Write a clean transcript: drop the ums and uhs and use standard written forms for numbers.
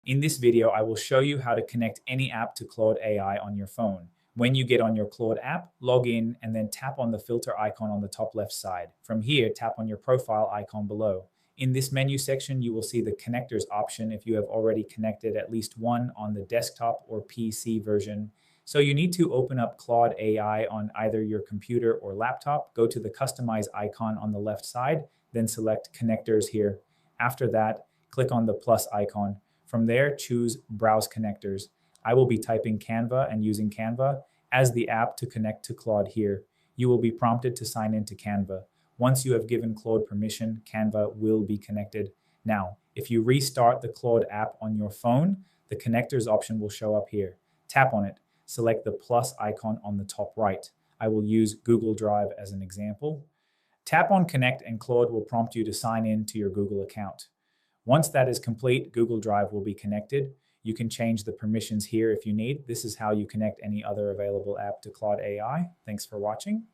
In this video, I will show you how to connect any app to Claude AI on your phone. When you get on your Claude app, log in and then tap on the filter icon on the top left side. From here, tap on your profile icon below. In this menu section, you will see the connectors option if you have already connected at least one on the desktop or PC version. So you need to open up Claude AI on either your computer or laptop, go to the customize icon on the left side, then select connectors here. After that, click on the plus icon. From there, choose Browse Connectors. I will be typing Canva and using Canva as the app to connect to Claude here. You will be prompted to sign into Canva. Once you have given Claude permission, Canva will be connected. Now, if you restart the Claude app on your phone, the connectors option will show up here. Tap on it. Select the plus icon on the top right. I will use Google Drive as an example. Tap on Connect and Claude will prompt you to sign in to your Google account. Once that is complete, Google Drive will be connected. You can change the permissions here if you need. This is how you connect any other available app to Claude AI. Thanks for watching.